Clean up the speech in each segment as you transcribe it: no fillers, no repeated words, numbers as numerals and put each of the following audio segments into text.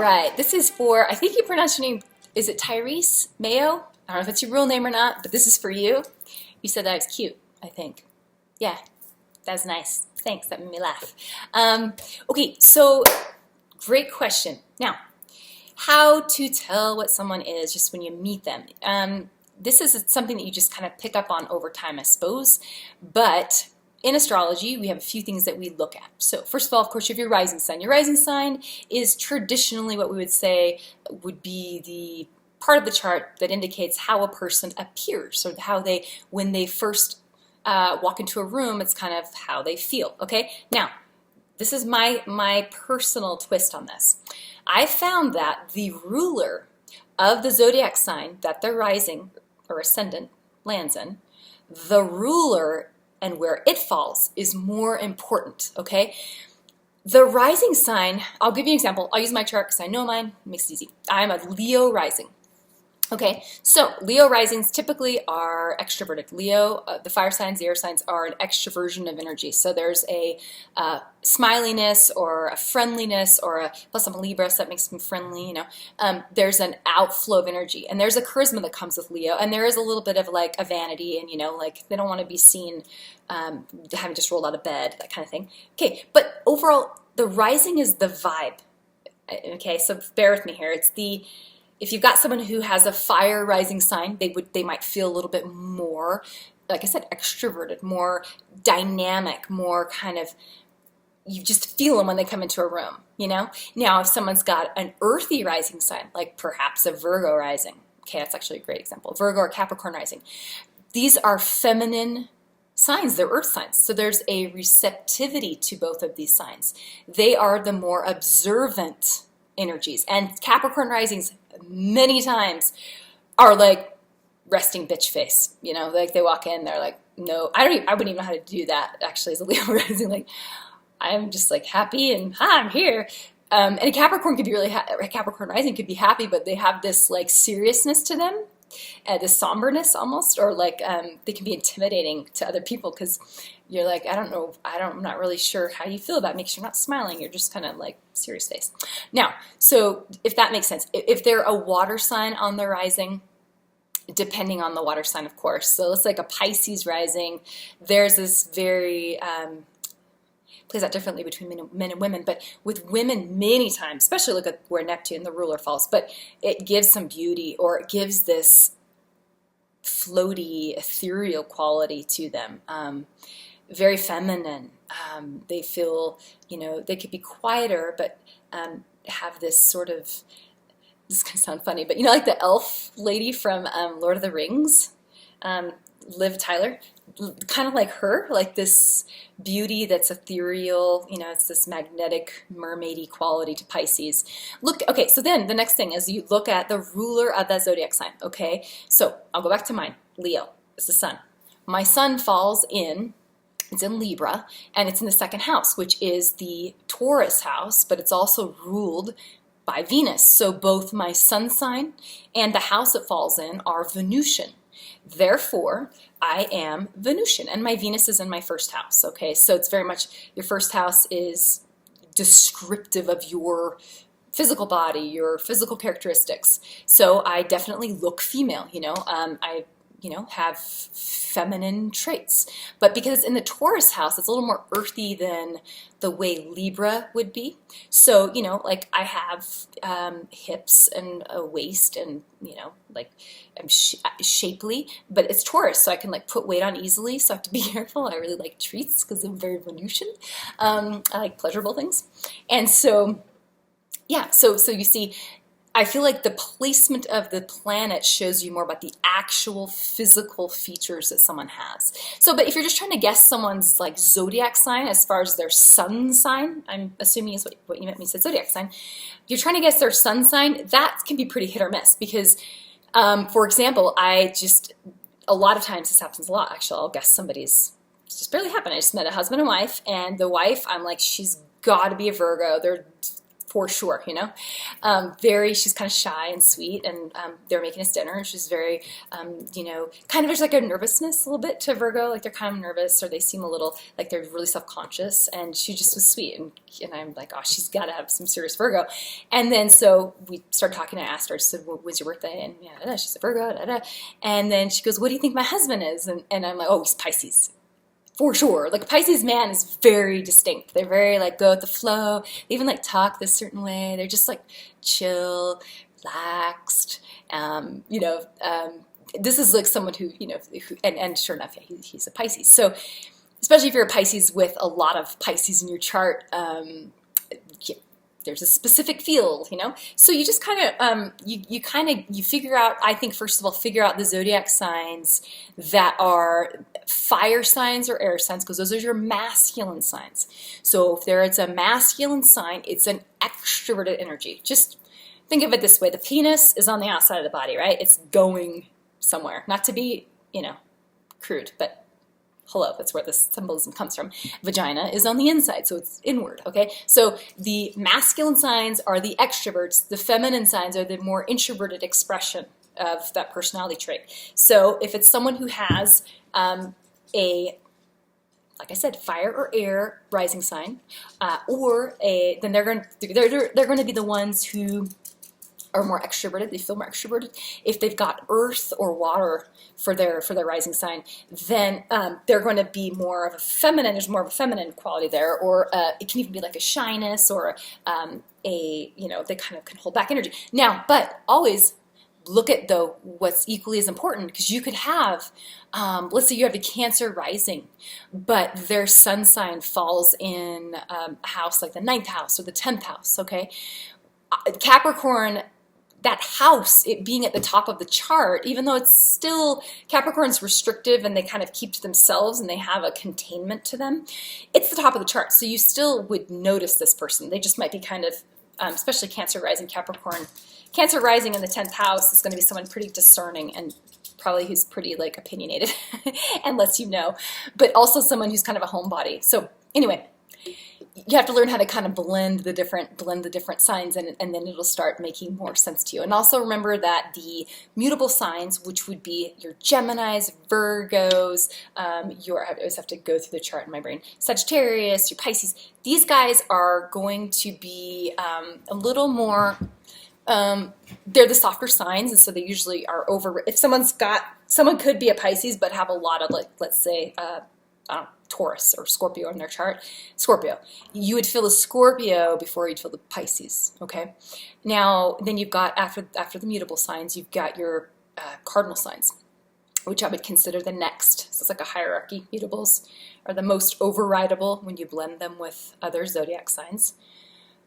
right, this is for, I think you pronounce your name, is it Tyris Mayo? I don't know if it's your real name or not, but this is for you. You said that I was cute, I think. Yeah, that's nice. Thanks, that made me laugh. Okay, so great question. Now, how to tell what someone is just when you meet them. This is something that you just kind of pick up on over time, I suppose, but in astrology, we have a few things that we look at. So first of all, of course, you have your rising sign. Your rising sign is traditionally what we would say would be the part of the chart that indicates how a person appears, or how they, when they first walk into a room, it's kind of how they feel, okay? Now, this is my personal twist on this. I found that the ruler of the zodiac sign that the rising or ascendant lands in, the ruler and where it falls is more important, okay? The rising sign, I'll give you an example. I'll use my chart because I know mine, it makes it easy. I'm a Leo rising. Okay, so Leo risings typically are extroverted. Leo, the fire signs, the air signs are an extroversion of energy. So there's a smiliness or a friendliness or a, plus I'm a Libra, so that makes them friendly, you know. There's an outflow of energy, and there's a charisma that comes with Leo, and there is a little bit of like a vanity, and you know, like they don't want to be seen having just rolled out of bed, that kind of thing. Okay, but overall, the rising is the vibe. Okay, so bear with me here. It's the, if you've got someone who has a fire rising sign, they might feel a little bit more, like I said, extroverted, more dynamic, more kind of, you just feel them when they come into a room, you know? Now, if someone's got an earthy rising sign, like perhaps a Virgo rising, okay, that's actually a great example, Virgo or Capricorn rising, these are feminine signs, they're earth signs. So there's a receptivity to both of these signs. They are the more observant energies. And Capricorn risings many times are like resting bitch face, you know, like they walk in, they're like, no, I wouldn't even know how to do that actually as a Leo rising. Like, I'm just like happy and hi, I'm here. And a Capricorn could be really, a Capricorn rising could be happy, but they have this like seriousness to them, this somberness almost, or like they can be intimidating to other people because you're like, I don't know, I'm not really sure how you feel about it. Makes you not smiling. You're just kind of like serious face. Now, so if that makes sense, if they're a water sign on the rising, depending on the water sign, of course. So let's like a Pisces rising, there's this very, plays out differently between men and women, but with women many times, especially look at where Neptune, the ruler, falls, but it gives some beauty, or it gives this floaty, ethereal quality to them. Very feminine. They feel, you know, they could be quieter, but have this sort of, this is going to sound funny, but you know, like the elf lady from Lord of the Rings, Liv Tyler, kind of like her, like this beauty that's ethereal, you know, it's this magnetic mermaidy quality to Pisces. Look, okay, so then the next thing is you look at the ruler of that zodiac sign, okay? So I'll go back to mine, Leo, it's the sun. My sun falls in, it's in Libra, and it's in the second house, which is the Taurus house, but it's also ruled by Venus. So both my sun sign and the house it falls in are Venusian. Therefore, I am Venusian, and my Venus is in my first house, okay? So it's very much, your first house is descriptive of your physical body, your physical characteristics. So I definitely look female, you know? I have feminine traits. But because it's in the Taurus house, it's a little more earthy than the way Libra would be. So, you know, like I have hips and a waist and, you know, like I'm shapely, but it's Taurus, so I can like put weight on easily, so I have to be careful. I really like treats because I'm very Venusian. I like pleasurable things. And so, yeah, so you see, I feel like the placement of the planet shows you more about the actual physical features that someone has. So, but if you're just trying to guess someone's like zodiac sign as far as their sun sign, I'm assuming is what you meant when you said zodiac sign, you're trying to guess their sun sign, that can be pretty hit or miss because, for example, a lot of times this happens a lot, actually, I'll guess somebody's, it's just barely happened. I just met a husband and wife, and the wife, I'm like, she's got to be a Virgo. They're for sure, you know. She's kind of shy and sweet, and they're making us dinner, and she's very, you know, kind of there's like a nervousness a little bit to Virgo, like they're kind of nervous, or they seem a little like they're really self-conscious, and she just was sweet, and I'm like, oh, she's got to have some serious Virgo. And then so we started talking to Astro. She said, well, when's your birthday? And yeah, she's a Virgo, and then she goes, what do you think my husband is? And I'm like, oh, he's Pisces. For sure. Like a Pisces man is very distinct. They're very like go with the flow. They even like talk this certain way. They're just like chill, relaxed. You know, this is like someone who, you know, and sure enough, yeah, he's a Pisces. So especially if you're a Pisces with a lot of Pisces in your chart, yeah, there's a specific feel, you know. So you just kind of you figure out. I think first of all, figure out the zodiac signs that are fire signs or air signs, because those are your masculine signs. So if it's a masculine sign, it's an extroverted energy. Just think of it this way: the penis is on the outside of the body, right? It's going somewhere. Not to be, you know, crude, but hello, that's where this symbolism comes from. Vagina is on the inside, so it's inward, okay? So the masculine signs are the extroverts, the feminine signs are the more introverted expression of that personality trait. So if it's someone who has like I said, fire or air rising sign, then they're going to be the ones who are more extroverted. They feel more extroverted. If they've got earth or water for their rising sign, then they're going to be more of a feminine. There's more of a feminine quality there, or it can even be like a shyness or you know, they kind of can hold back energy. Now, but always look at though what's equally as important, because you could have, let's say you have a Cancer rising, but their sun sign falls in a house like the 9th house or the 10th house. Okay, Capricorn. That house, it being at the top of the chart, even though it's still, Capricorn's restrictive and they kind of keep to themselves and they have a containment to them, it's the top of the chart. So you still would notice this person. They just might be kind of, especially Cancer rising, Capricorn. Cancer rising in the 10th house is going to be someone pretty discerning and probably who's pretty like opinionated and lets you know, but also someone who's kind of a homebody. So anyway, you have to learn how to kind of blend the different signs, and then it'll start making more sense to you. And also remember that the mutable signs, which would be your Geminis, Virgos, I always have to go through the chart in my brain, Sagittarius, your Pisces, these guys are going to be a little more, they're the softer signs, and so they usually are over. If someone could be a Pisces but have a lot of, like, let's say, I don't know, Taurus or Scorpio in their chart. Scorpio. You would feel the Scorpio before you'd feel the Pisces, okay? Now, then you've got, after the mutable signs, you've got your cardinal signs, which I would consider the next. So it's like a hierarchy. Mutables are the most overridable when you blend them with other zodiac signs.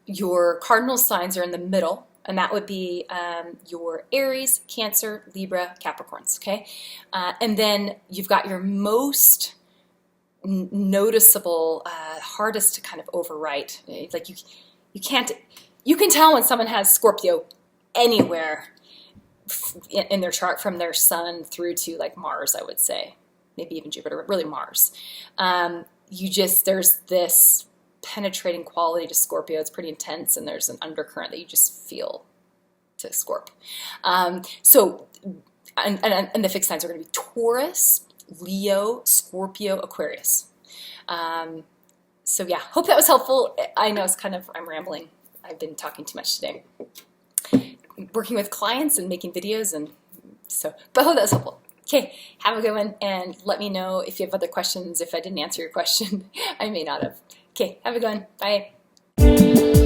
Your cardinal signs are in the middle, and that would be your Aries, Cancer, Libra, Capricorns, okay? And then you've got your most noticeable, hardest to kind of overwrite. Like you can tell when someone has Scorpio anywhere in their chart, from their sun through to like Mars, I would say, maybe even Jupiter, but really Mars. There's this penetrating quality to Scorpio. It's pretty intense, and there's an undercurrent that you just feel to Scorp. And the fixed signs are going to be Taurus, Leo, Scorpio, Aquarius. So yeah, hope that was helpful. I know I'm rambling. I've been talking too much today. Working with clients and making videos, but hope that was helpful. Okay, have a good one, and let me know if you have other questions. If I didn't answer your question, I may not have. Okay, have a good one. Bye.